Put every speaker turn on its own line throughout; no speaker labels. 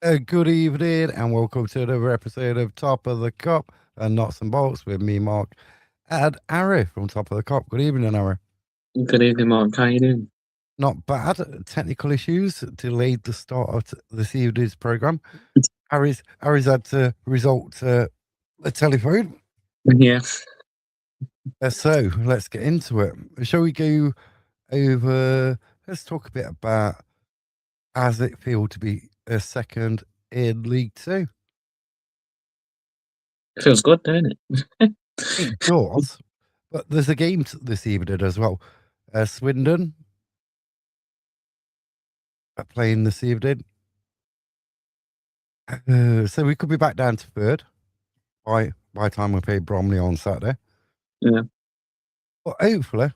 Good evening and welcome to another episode of Top of the Cop and Notts and Bolts with me, Mark, and Harry from Top of the Cop. Good evening, Harry.
Good evening, Mark. How you doing?
Not bad. Technical issues delayed the start of this evening's program. Harry's had to resort to the telephone.
Yeah,
So let's get into it. Shall we go over? Let's talk a bit about how's it feel to be a second in League Two.
feels good, doesn't it?
It does, but there's a game this evening as well. Swindon are playing this evening. So we could be back down to third by the time we play Bromley on Saturday.
Yeah.
But hopefully,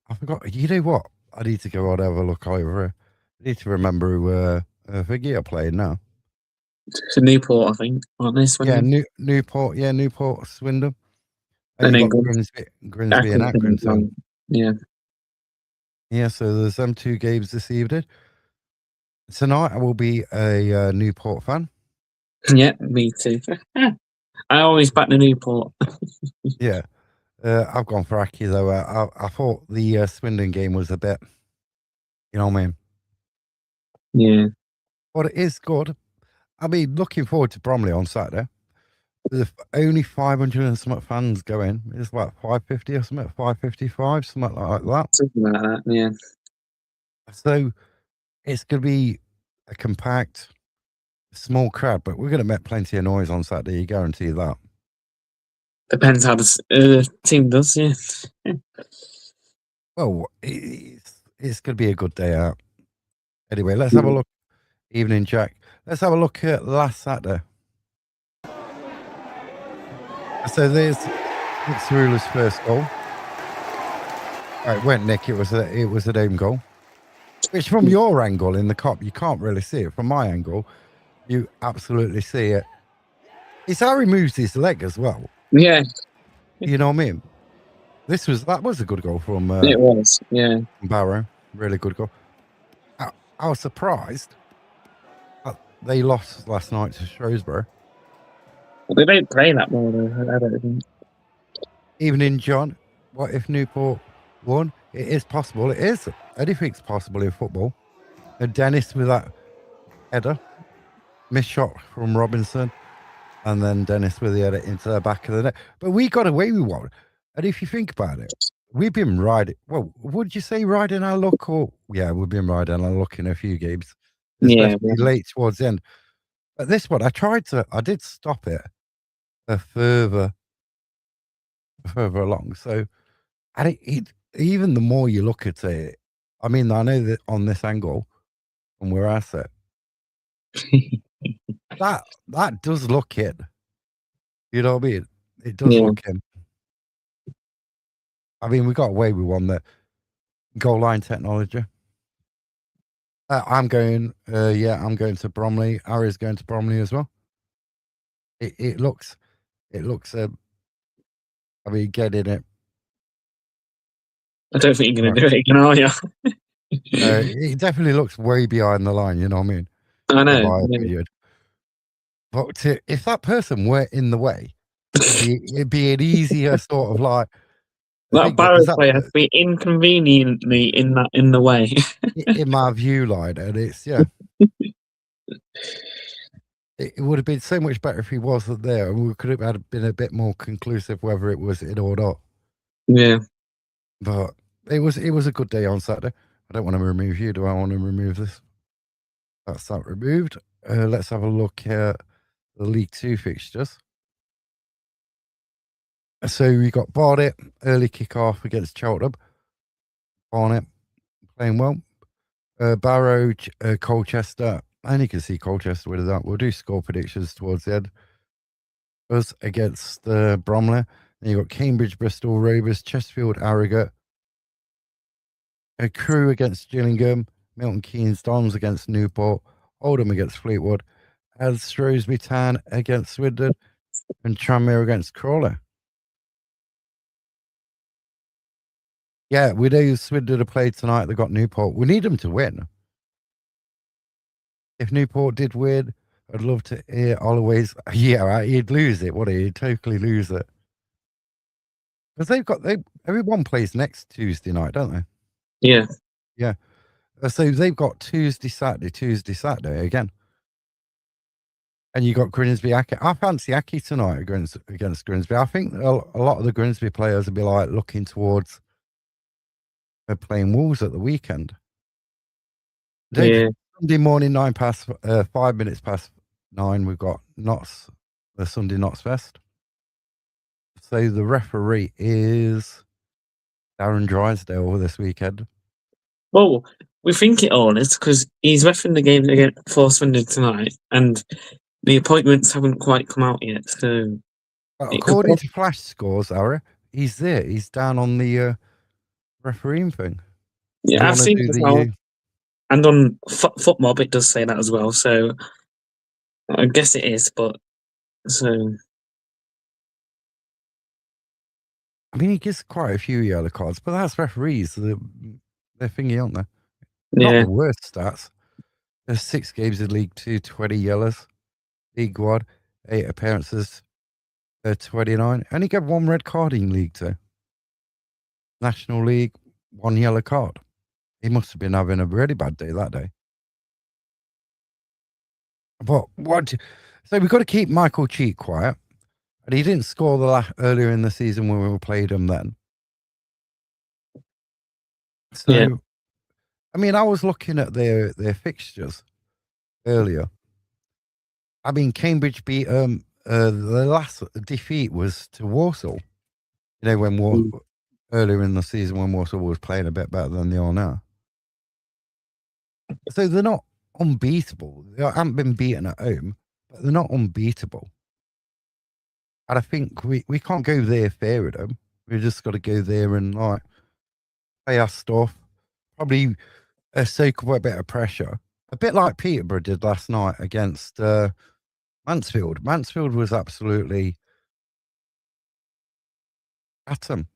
I forgot. You know what? I need to go and have a look over. I need to remember who Viggy are playing now.
It's a Newport, I think, aren't they?
Yeah,
Swindon?
Newport. Yeah, Newport, Swindon.
And
You
then
got Grimsby and Accrington.
Yeah.
Yeah, so there's them two games this evening. Tonight I will be a Newport fan.
Yeah, me too. I always back the Newport.
Yeah. I've gone for Aki though. I thought the Swindon game was a bit, you know what I mean?
Yeah.
But it is good. I mean, looking forward to Bromley on Saturday. There's only 500 and something fans going. It's like 550 or something, 555, something like that.
Something like that, yeah.
So it's going to be a compact, small crowd, but we're going to make plenty of noise on Saturday. You guarantee that.
Depends how the team does, yeah.
Well, it's going to be a good day out. Anyway, let's have a look. Evening, Jack. Let's have a look at last Saturday. So there's Nick Cerula's first goal. It went Nick. It was an aim goal. Which, from your angle in the cop, you can't really see it. From my angle, you absolutely see it. It's how he moves his leg as well.
Yeah.
You know what I mean? That was a good goal from
It was, yeah.
Barrow. Really good goal. I was surprised they lost last night to Shrewsbury.
But they don't play that well, though, I don't think.
Evening, John. What if Newport won? It is possible. It is. Anything's possible in football. And Dennis with that header. Missed shot from Robinson. And then Dennis with the header into the back of the net. But we got away with one. And if you think about it, we've been riding. Well, would you say riding our luck? Or yeah, we've been riding our luck in a few games. Especially late towards the end. But this one, I did stop it further along. So, and even the more you look at it, I mean, I know that on this angle, from where I sit, that does look in. You know what I mean? It does look in. I mean, we got away with one that goal line technology. I'm going to Bromley. Ari's going to Bromley as well. It looks. I mean, get in it.
I don't think you're going to do it again, are you?
It definitely looks way behind the line. You know what I mean?
I know.
In my opinion. But if that person were in the way, it'd be an easier sort of like.
That Barrow player has to be inconveniently in the way.
In my view line, and it's it would have been so much better if he wasn't there, and we could have been a bit more conclusive whether it was in or not.
Yeah.
But it was a good day on Saturday. I don't want to remove you. Do I want to remove this? That's that removed. Let's have a look at the League Two fixtures. So we got Barnet, early kick-off against Cheltenham. Barnet playing well. Barrow, Colchester. And you can see Colchester with that. We'll do score predictions towards the end. Us against Bromley. Then you got Cambridge, Bristol, Rovers, Chesterfield, Harrogate. A Crew against Gillingham. Milton Keynes Dons against Newport. Oldham against Fleetwood. And Shrewsbury Town against Swindon. And Tranmere against Crawley. Yeah, we know Swindon have played tonight. They got Newport. We need them to win. If Newport did win, I'd love to hear Holloway's. Yeah, right, he'd lose it, wouldn't he? He'd totally lose it. Because everyone plays next Tuesday night, don't they?
Yeah.
Yeah. So they've got Tuesday, Saturday again. And you got Grimsby Aki. I fancy Aki tonight against Grimsby. I think a lot of the Grimsby players will be like looking towards playing Wolves at the weekend.
Yeah.
Sunday morning, 5 minutes past 9, we've got the Sunday Notts Fest. So the referee is Darren Drysdale this weekend.
Well, we think it all is because he's refereeing the game again for Sunday tonight, and the appointments haven't quite come out yet. So,
according to Flash Scores, Ara, he's there. He's down on the refereeing thing.
Yeah, I've seen it as well. And on FootMob, it does say that as well. So, I guess it is, but so.
I mean, he gives quite a few yellow cards, but that's referees. They're thingy, aren't they? Not the worst stats. There's 6 games in League 2, 20 yellows. League 1, 8 appearances, 29. Only get 1 red card in League 2. National League, 1 yellow card. He must have been having a really bad day that day. But so we've got to keep Michael Cheek quiet. And he didn't score earlier in the season when we played him then. So, yeah. I mean, I was looking at their fixtures earlier. I mean, Cambridge beat the last defeat was to Walsall. You know, when earlier in the season when Walsall was playing a bit better than they are now. So they're not unbeatable. They haven't been beaten at home, but they're not unbeatable. And I think we can't go there fearing them. We just got to go there and like play our stuff. Probably soak up a bit of pressure. A bit like Peterborough did last night against Mansfield. Mansfield was absolutely at them.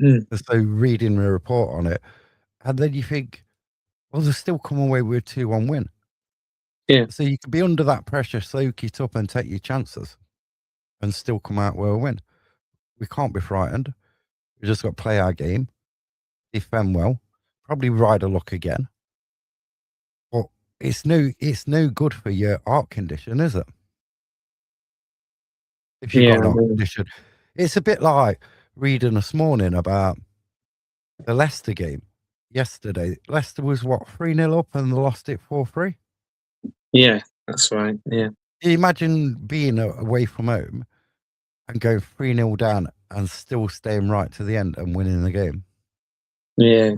So reading the report on it, and then you think, well, they'll still come away with a 2-1 win.
Yeah.
So you can be under that pressure, soak it up and take your chances and still come out with a win. We can't be frightened. We just got to play our game, defend well, probably ride a luck again. But it's no good for your heart condition, is it? If you've got an heart condition. It's a bit like reading this morning about the Leicester game yesterday. Leicester was, 3-0 up and they lost it 4-3?
Yeah, that's right, yeah.
Imagine being away from home and going 3-0 down and still staying right to the end and winning the game.
Yeah.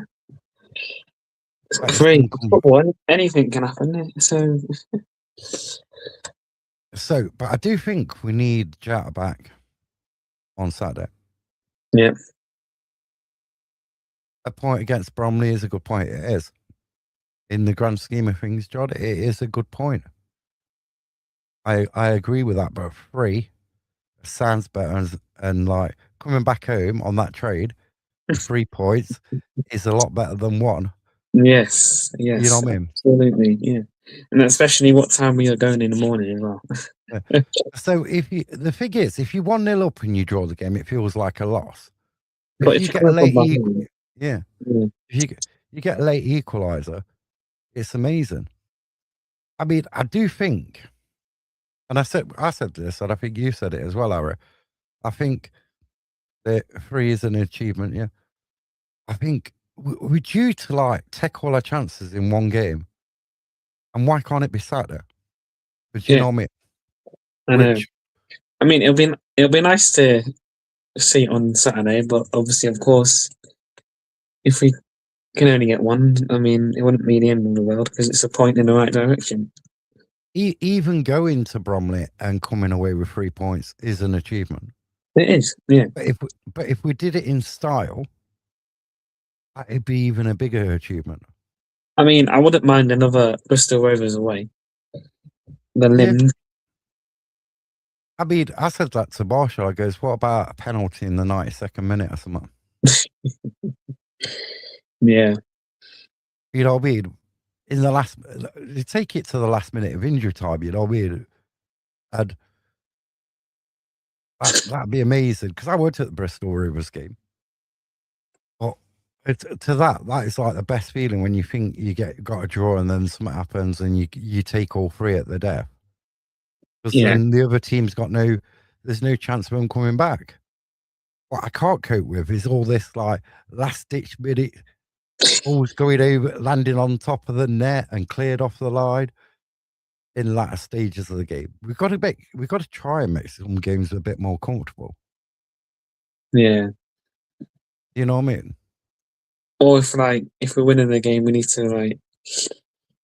It's great. Football, anything can happen.
So, but I do think we need Jata back on Saturday.
Yeah.
A point against Bromley is a good point. It is. In the grand scheme of things, John, it is a good point. I agree with that, but 3 sounds better. And like coming back home on that trade, 3 points is a lot better than 1.
Yes.
You know what I mean?
Absolutely, yeah. And especially what time we are going in the morning as well.
Yeah. So the thing is, if you 1-0 up and you draw the game, it feels like a loss. But if you get a late if you get a late equaliser, it's amazing. I mean, I do think, and I said this, and I think you said it as well, Ara. I think that 3 is an achievement. Yeah, I think we're due to like take all our chances in one game, and why can't it be Saturday? But you know what I mean?
I know. I mean, it'll be nice to see it on Saturday, but obviously, of course, if we can only get 1, I mean, it wouldn't be the end of the world because it's a point in the right direction.
Even going to Bromley and coming away with 3 points is an achievement.
It is, yeah.
But if we did it in style, it'd be even a bigger achievement.
I mean, I wouldn't mind another Bristol Rovers away. The Limbs. Yeah.
I mean, I said that to Marshall. I goes, what about a penalty in the 92nd minute or something?
Yeah.
You know what I mean? in the last, you take it to the last minute of injury time, you know what I mean? And that'd be amazing because I worked at the Bristol Rovers game. But to that is like the best feeling when you think you got a draw and then something happens and you take all three at the death. Because then the other team's there's no chance of them coming back. What I can't cope with is all this like last ditch minute balls going over, landing on top of the net and cleared off the line in latter stages of the game. We've got to try and make some games a bit more comfortable.
Yeah.
You know what I mean?
Or if we're winning the game, we need to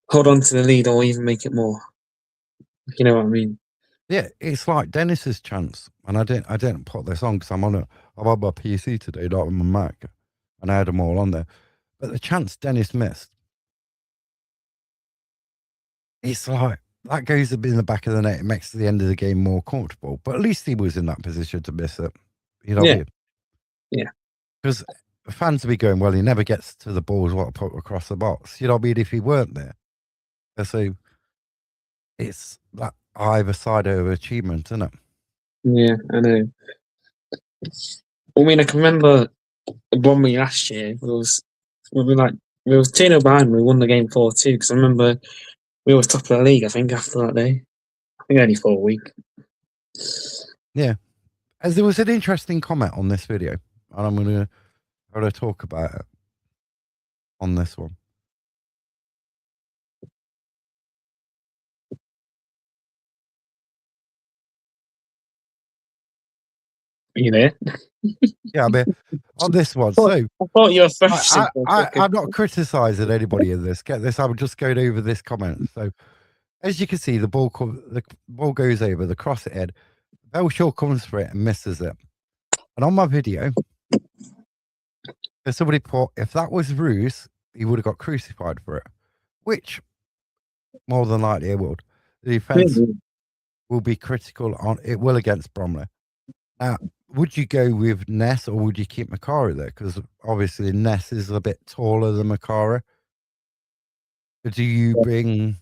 hold on to the lead or even make it more. You know what I mean?
Yeah, it's like Dennis's chance, and I didn't put this on because I'm on my PC today, not on my Mac, and I had them all on there. But the chance Dennis missed, it's like that goes in the back of the net. It makes the end of the game more comfortable. But at least he was in that position to miss it. You know what I mean?
Yeah.
Because fans will be going, well, he never gets to the balls what I put across the box. You know what I mean? If he weren't there, so it's that either side of achievement, isn't it?
Yeah, I know. I mean, I can remember Bromley last year. We was 2-0 behind. We won the game 4-2 because I remember we were top of the league. I think after that day, I think only for a week.
Yeah, as there was an interesting comment on this video, and I'm going to talk about it on this one.
Are you there?
Yeah, I mean, on this one. So
I thought you were fresh.
I'm not criticizing anybody in this. Get this, I'm just going over this comment. So as you can see, the ball goes over, the cross head. Belshaw comes for it and misses it. And on my video, somebody put, if that was Roos, he would have got crucified for it, which more than likely it would. The defense will be critical on it, will against Bromley. Now, would you go with Ness or would you keep Makara there? Because obviously Ness is a bit taller than Makara. Do you bring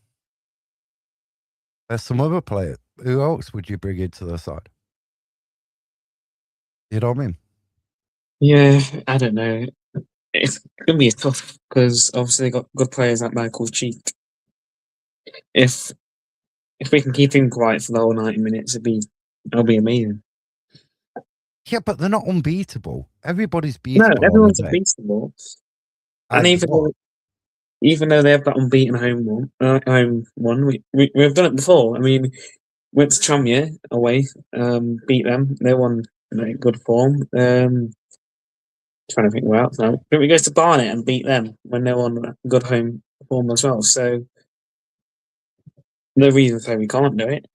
some other player? Who else would you bring into the side? You know what I mean?
Yeah, I don't know. It's gonna be tough because obviously they got good players like Michael Cheek. If we can keep him quiet for the whole 90 minutes, it'll be amazing.
Yeah, but they're not unbeatable. Everybody's
No,
beatable.
everyone's unbeatable. And even though they have that unbeaten home one, we've done it before. I mean, went to Tranmere away, beat them. They won in good form. Trying to think where else now. But we go to Barnet and beat them when they're on good home form as well. So no reason to say we can't do it.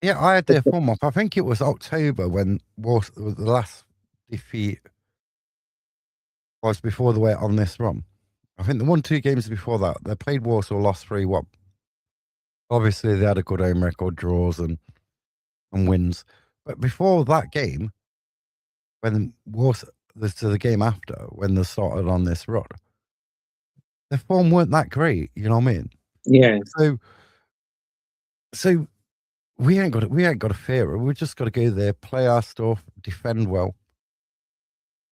Yeah, I had their form up. I think it was October when the last defeat was before they went on this run. I think they won 2 games before that. They played Warsaw, lost 3-1. Obviously, they had a good home record, draws and wins. But before that game, when Warsaw, to the game after, when they started on this run, their form weren't that great. You know what I mean?
Yeah.
So we ain't got to fear it. We just got to go there, play our stuff, defend well,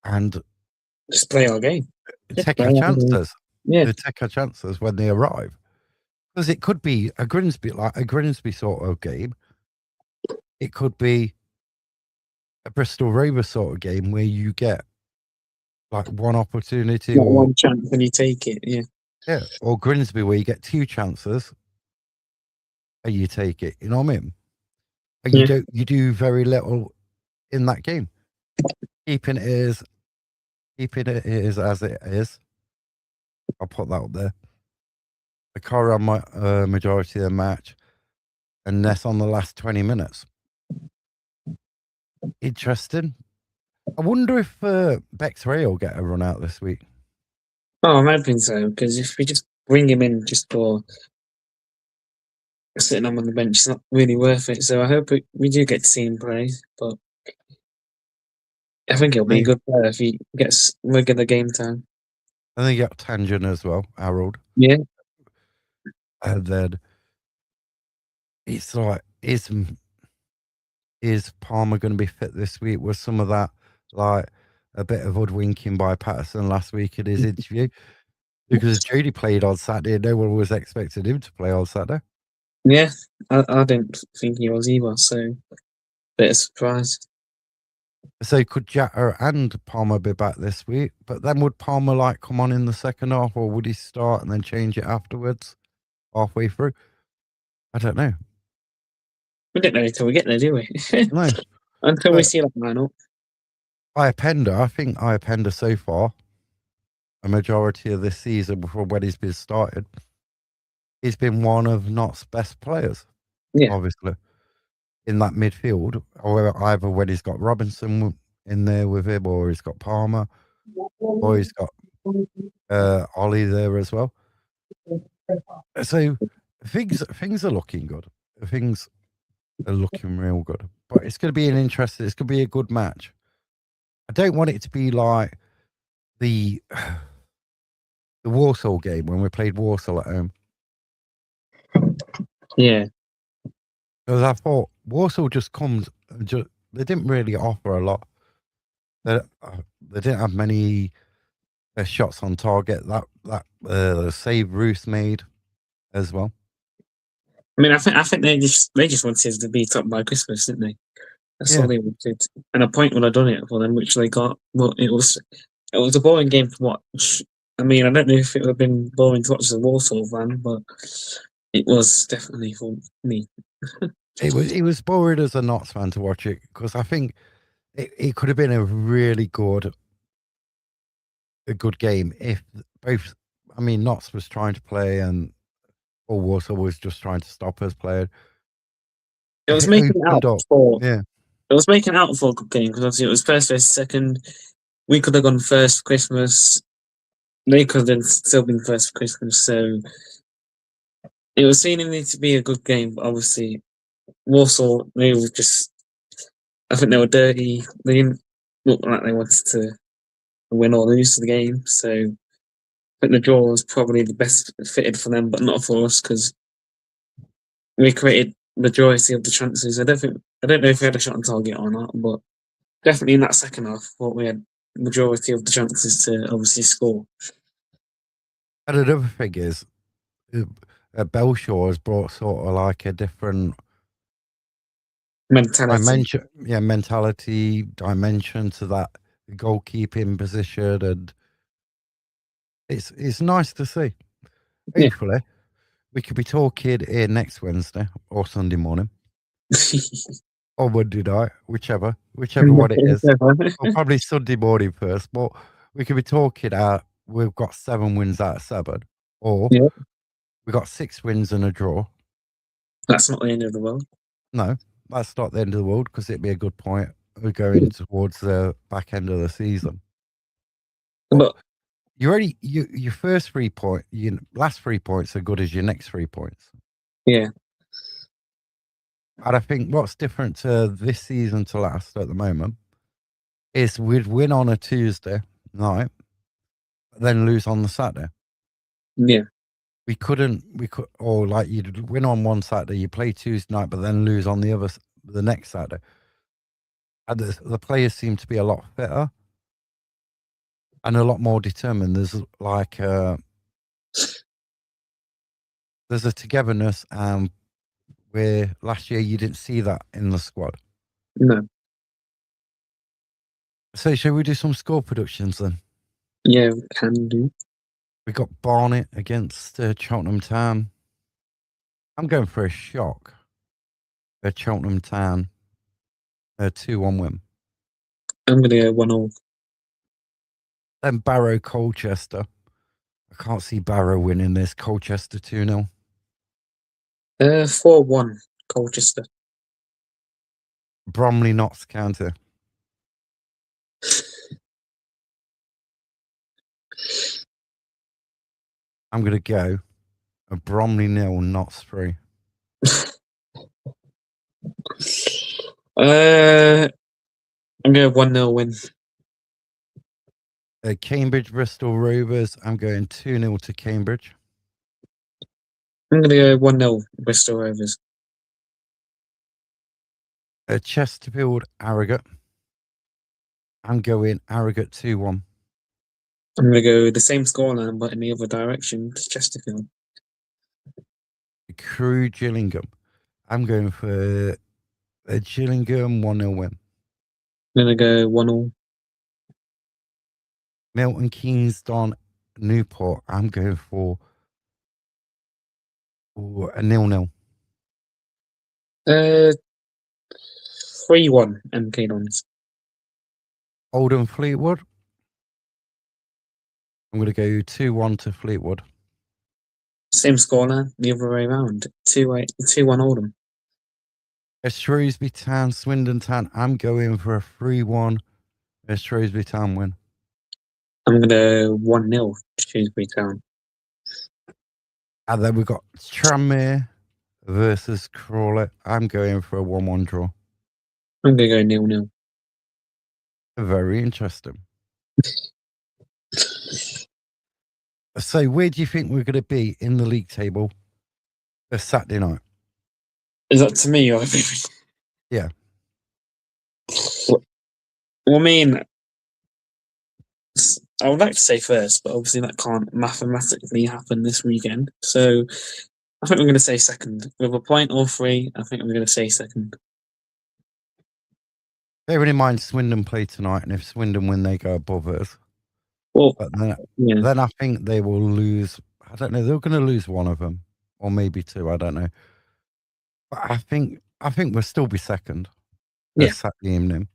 and
just play our game.
Take our chances. Yeah, take our chances when they arrive, because it could be a Grimsby sort of game. It could be a Bristol Rovers sort of game where you get like one opportunity or
one chance and you take it.
Yeah, or Grimsby where you get 2 chances and you take it. You know what I mean? And you do very little in that game. Keeping it as it is. I'll put that up there. The car on my majority of the match, and Ness on the last 20 minutes. Interesting. I wonder if Bexray will get a run out this week.
Oh, I'm hoping so, because if we just bring him in just for sitting on the bench, it's not really worth it. So I hope we do get to see him play, but I think he'll be a good player if he gets regular game time.
I think you got Tangent as well, Harold.
Yeah.
And then it's like, is Palmer going to be fit this week? Was some of that like a bit of hoodwinking by Patterson last week in his interview? Because Jody played on Saturday, no one was expecting him to play on Saturday.
Yeah, I didn't think he was either, so bit of surprise.
So could Jatta and Palmer be back this week? But then would Palmer like come on in the second half, or would he start and then change it afterwards, halfway through? I don't know.
We don't know until we get there, do we?
No.
Until we see that lineup.
Iapenda, I think Iapenda so far, a majority of this season before when he's been started, he's been one of Notts' best players.
Yeah.
Obviously, in that midfield, or either when he's got Robinson in there with him, or he's got Palmer, or he's got Ollie there as well. So things are looking good. Things are looking real good. But it's going to be an interesting. It's going to be a good match. I don't want it to be like the Walsall game when we played Walsall at home.
Yeah.
Because I thought Walsall just comes. They didn't really offer a lot. They didn't have many shots on target. That save Roos made as well.
I mean, I think they just wanted to be top by Christmas, didn't they? That's all they wanted, and a point would have done it for them, which they got. But it was a boring game to watch. I mean, I don't know if it would have been boring to watch as a Walsall fan, but it was definitely for me.
It was boring as a Notts fan to watch it because I think it could have been a really good game if both. I mean, Notts was trying to play and Walsall was just trying to stop us playing.
It was making out for It was making out for a good game because obviously it was first versus second. We could have gone first for Christmas. They could have still been first for Christmas. So it was seemingly to be a good game, but obviously Warsaw, they were just, I think they were dirty. They didn't look like they wanted to win or lose the game. So I think the draw was probably the best fitted for them, but not for us because we created majority of the chances. I don't know if we had a shot on target or not, but definitely in that second half, what we had majority of the chances to obviously score.
And another thing is, Belshaw has brought sort of like a different mentality dimension to that goalkeeping position, and it's nice to see. Hopefully, we could be talking here next Wednesday or Sunday morning. Or Monday night, whichever one it is. Or probably Sunday morning first, but we could be talking we've got 7 wins out of 7, or we got 6 wins and a draw.
That's not the end of the world.
No, that's not the end of the world because it'd be a good point. We're going towards the back end of the season. But your first 3 points, your last 3 points are good as your next 3 points.
Yeah.
And I think what's different to this season to last at the moment is we'd win on a Tuesday night, then lose on the Saturday.
Yeah.
We could, or like you'd win on one Saturday, you play Tuesday night, but then lose on the next Saturday. And the players seem to be a lot fitter and a lot more determined. There's like there's a togetherness, where last year you didn't see that in the squad.
No.
So shall we do some score predictions then?
Yeah, we can do.
We got Barnet against Cheltenham Town. I'm going for a shock. Cheltenham Town, a 2-1 win.
I'm going to go 1-0.
Then Barrow Colchester. I can't see Barrow winning this. Colchester 2-0.
4-1 Colchester.
Bromley Notts County. I'm going to go a Bromley 0, Notts 3.
I'm going 1-0 win.
Cambridge Bristol Rovers. I'm going 2-0 to Cambridge.
I'm going to go 1-0 Bristol Rovers.
Chesterfield, Harrogate. I'm going Harrogate 2-1.
I'm going to go the same scoreline, but in the other direction to Chesterfield.
Crewe, Gillingham. I'm going for a Gillingham 1-0 win.
I'm going to go 1-1.
Milton Keynes, Don, Newport. I'm going for a 0-0.
3-1 MK Dons.
Oldham, Fleetwood. I'm going to go 2-1 to Fleetwood.
Same scoreline, the other way around. 2-1 Oldham.
Shrewsbury Town, Swindon Town. I'm going for a 3-1 Shrewsbury Town win.
I'm going to 1-0 Shrewsbury Town.
And then we've got Tranmere versus Crawley. I'm going for a 1-1 draw.
I'm going to go 0-0.
Very interesting. So where do you think we're going to be in the league table this Saturday night?
Is that to me or
Yeah.
Well, I mean, I would like to say first, but obviously that can't mathematically happen this weekend. So I think I'm going to say second. With a point or 3, I think I'm going to say second.
Bearing in mind Swindon play tonight, and if Swindon win, they go above us.
Well,
But
yeah.
then I think they will lose. I don't know. They're going to lose one of them, or maybe 2. I don't know. But I think we'll still be second.
Yeah.
Saturday evening.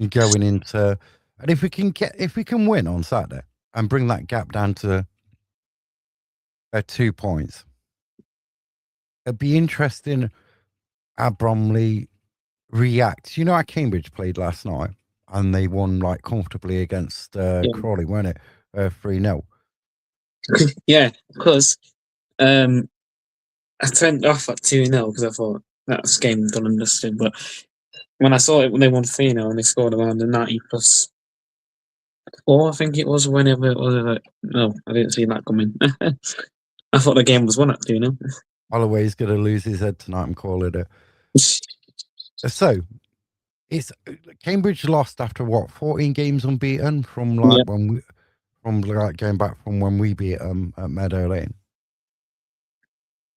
Going into, and if we can win on Saturday and bring that gap down to 2 points, it'd be interesting how Bromley reacts. You know how Cambridge played last night and they won like comfortably against Crawley, weren't it? 3-0.
Yeah, because I turned off at 2-0 because I thought that's game done and dusted. But when I saw it when they won 3-0 and they scored around the 90 plus 4, I think it was, whenever it was. Like, no, I didn't see that coming. I thought the game was won at 2-0.
Holloway's going to lose his head tonight. I'm calling it. So it's Cambridge lost after what 14 games unbeaten from like going back from when we beat them at Meadow Lane.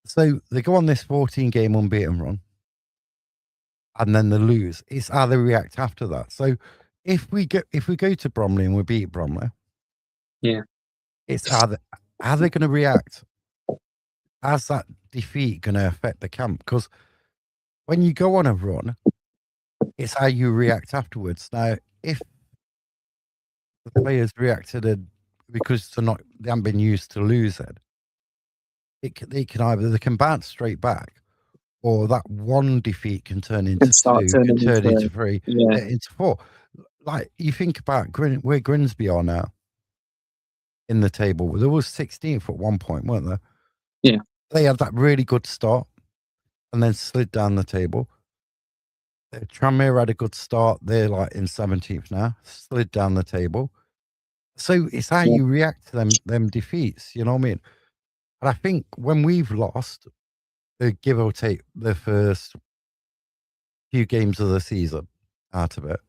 So they go on this 14 game unbeaten run and then they lose. It's how they react after that. So if we go to Bromley and we beat Bromley, it's how they're going to react. How's that defeat going to affect the camp? Because when you go on a run, it's how you react afterwards. Now, if the players reacted because they haven't been used to losing, they can either they can bounce straight back, or that one defeat can turn into 2, can turn into 3, into 4. Like you think about where Grimsby are now in the table. There was 16th at one point, weren't there?
Yeah.
They had that really good start and then slid down the table. Tranmere had a good start. They're like in 17th now, slid down the table. So it's how you react to them defeats, you know what I mean? And I think when we've lost, give or take the first few games of the season out of it.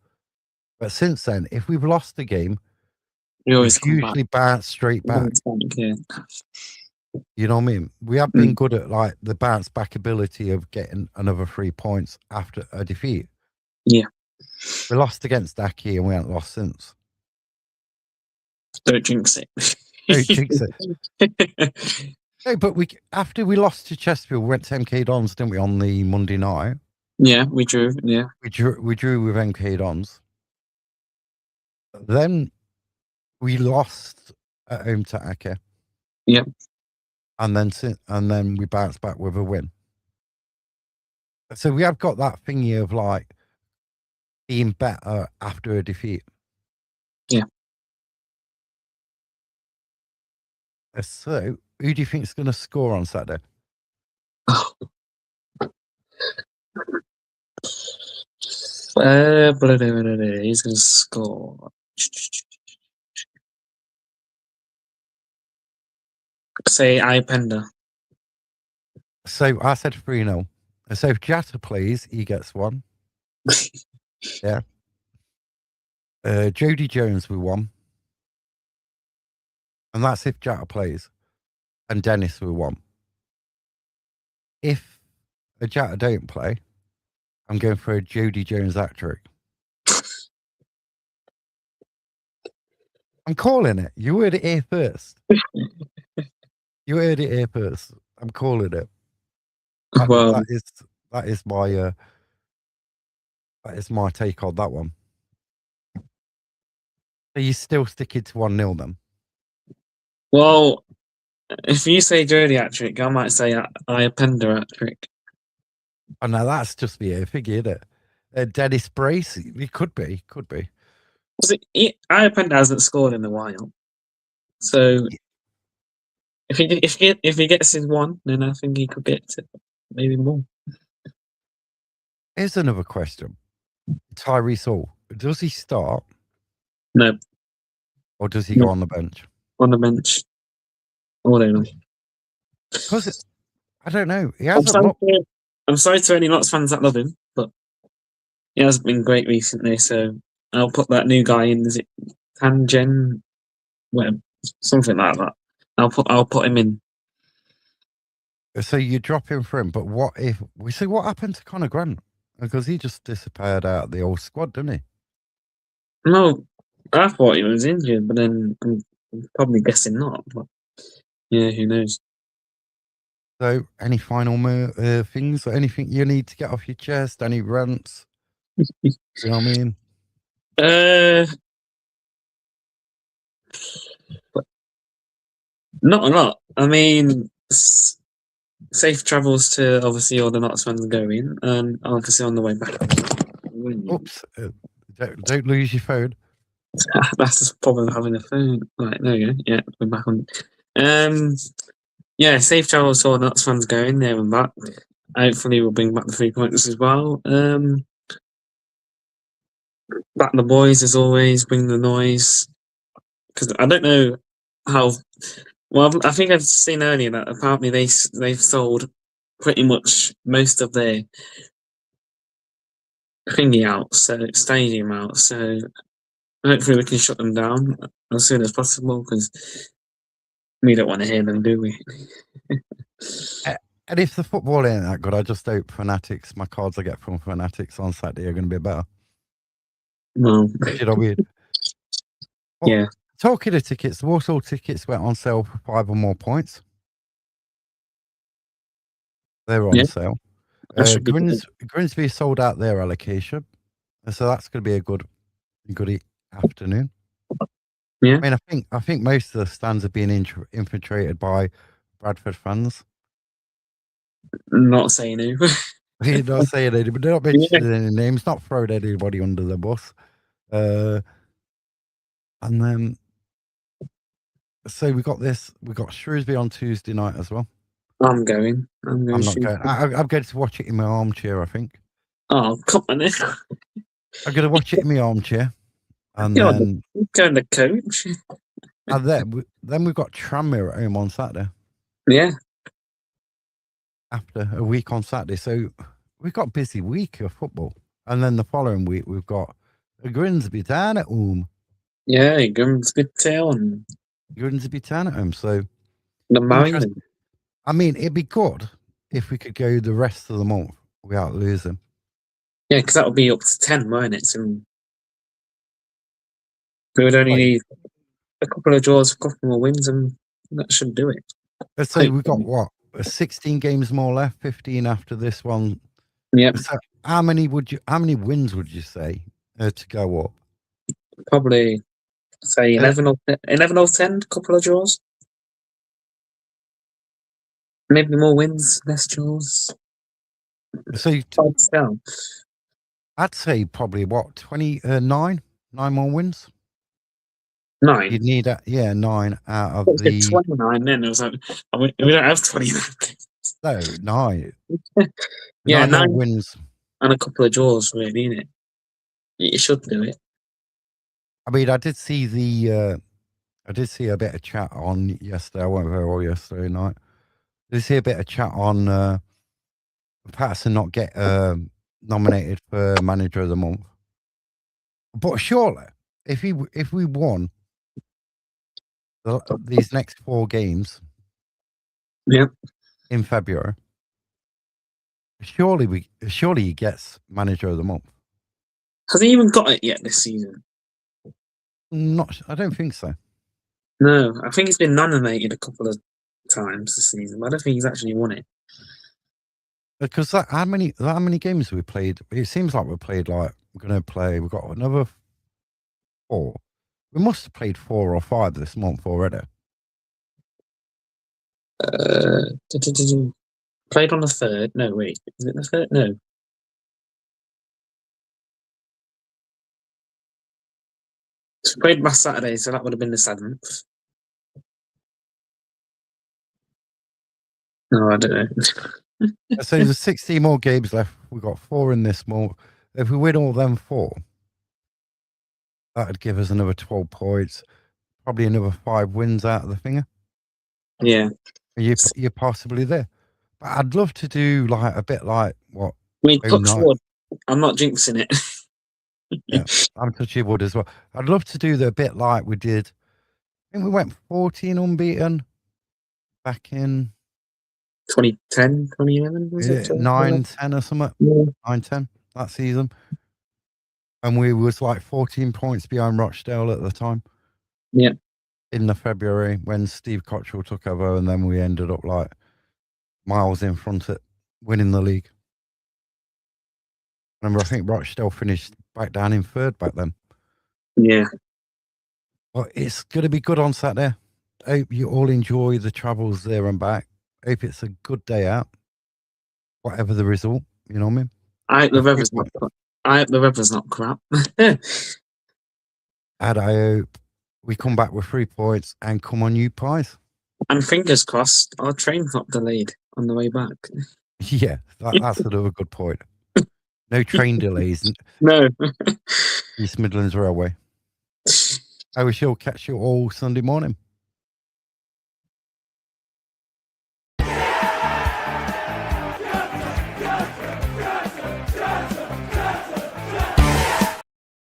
But since then, if we've lost the game, we've usually bounced straight back. You know what I mean? We have been good at like the bounce back ability of getting another 3 points after a defeat.
Yeah.
We lost against Aki and we haven't lost since.
Don't jinx it.
Don't jinx it. No, but after we lost to Chesterfield, we went to MK Dons, didn't we, on the Monday night?
Yeah, we drew. Yeah.
We drew with MK Dons. Then we lost at home to Aki.
Yep.
And then we bounced back with a win. So we have got that thingy of like being better after a defeat.
Yeah.
So who do you think is going to score on Saturday?
He's going to score. Say Iapenda.
So I said 3-0. So if Jatta plays, he gets one. Yeah. Jody Jones with one. And that's if Jatta plays. And Dennis with one. If a Jatta don't play, I'm going for a Jody Jones hat-trick. I'm calling it. You heard it here first. You heard it here first. I'm calling it. That is my take on that one. Are you still sticking to 1-0 then?
Well, if you say Jody hat-trick, I might say Iapenda hat-trick.
Oh no, that's just the figure, isn't it? Dennis Brace, it could be.
Iapenda hasn't scored in a while, so if he gets his one, then I think he could get to maybe more.
Here's another question. Tyrese Hall, does he start?
No.
Or does he go on the bench?
On the bench. All day long.
Because I don't know. He
I'm
hasn't
sorry to any Notts fans that love him, but he hasn't been great recently, so I'll put that new guy in. Is it Tangen? Well, something like that. I'll put him in.
So you drop him for him, but what if we see what happened to Conor Grant? Because he just disappeared out of the old squad, didn't he?
No, I thought he was injured, but then I'm probably guessing not. But yeah, who knows?
So, any final things or anything you need to get off your chest? Any rants? You know what I mean?
Not a lot. I mean, safe travels to obviously all the Notts fans going, and obviously on the way back.
Oops! Don't lose your phone.
That's the problem of having a phone. Right, there you go. Yeah, we're back on. Yeah, safe travels to all Notts fans going there and back. Hopefully, we'll bring back the 3 points as well. Back the boys as always. Bring the noise. Because I don't know how. Well, I think I've seen earlier that apparently they've sold pretty much most of their thingy out, so stadium out. So hopefully we can shut them down as soon as possible because we don't want to hear them, do we?
And if the football ain't that good, I just hope Fanatics, my cards I get from Fanatics on Saturday are going to be better.
No.
You know what I mean? Well,
yeah.
Talking of tickets, the Walsall tickets went on sale for 5 or more points. They were on sale. Grimsby sold out their allocation. So that's going to be a good afternoon.
Yeah.
I mean, I think most of the stands are being infiltrated by Bradford fans.
Not saying who.
You're not saying anything, but they're not mentioning any names, not throwing anybody under the bus. And then, so we got Shrewsbury on Tuesday night as well.
I'm going.
I'm not going. I'm going to watch it in my armchair, I think.
Oh, come on in.
I'm going to watch it in my armchair. And
You're
then
going to coach.
And then we've got Tranmere at home on Saturday.
Yeah.
After a week on Saturday. So we've got a busy week of football. And then the following week, we've got a Grimsby Town at home.
Yeah, Grimsby Town.
Grimsby Town at home. So,
I
mean, it'd be good if we could go the rest of the month without losing.
Yeah, because that would be up to 10, won't it? So we would only need a couple of draws, a couple more wins, and that should do it.
Let's say we've got 16 games more left, 15 after this one.
Yeah.
So how many wins would you say to go up?
Probably say 11 or 10, a couple of draws. Maybe more wins, less draws.
So I'd say probably 29 more wins.
9.
You'd need 9 out of the
29. Then it was like, we don't have 29.
No, 9.
Yeah,
9 wins
and a couple of draws, really, isn't it? You should do it.
I mean, I did see the I did see a bit of chat on yesterday. I went very well yesterday night. I did see a bit of chat on Patterson not get nominated for Manager of the Month. But surely, if we won these next 4 games, in February, surely he gets Manager of the Month.
Has he even got it yet this season?
I don't think so.
No, I think he's been nominated a couple of times this season, but I don't think he's actually won it.
Because how many games have we played? It seems like we've played we're got another 4. We must have played 4 or 5 this month already.
Played on the 3rd. No, wait. Is it the 3rd? No. So we played last Saturday, so that would have been the 7th. No, I don't know.
So there's 16 more games left. We've got 4 in this month. If we win all them 4, that'd give us another 12 points. Probably another 5 wins out of the finger.
Yeah.
You're possibly there. But I'd love to do a bit like what?
I mean, touch wood. I'm not jinxing it.
Yeah, I'm touching wood as well. I'd love to do the bit like we did. I think we went 14 unbeaten back in
2010, 2011, was it?
9, 10 or something.
Yeah.
9, 10 that season. And we was 14 points behind Rochdale at the time.
Yeah.
In the February when Steve Cottrell took over, and then we ended up miles in front at winning the league. Remember, I think Rochdale finished back down in 3rd back then.
Yeah.
Well, it's going to be good on Saturday. Hope you all enjoy the travels there and back. Hope it's a good day out, whatever the result. You know what I mean?
I hope the weather's not crap.
And I hope we come back with 3 points and come on you pies.
And fingers crossed, our train's not delayed on the way back.
Yeah, that's another good point. No train delays.
No.
East Midlands Railway. I wish you'll catch you all Sunday morning.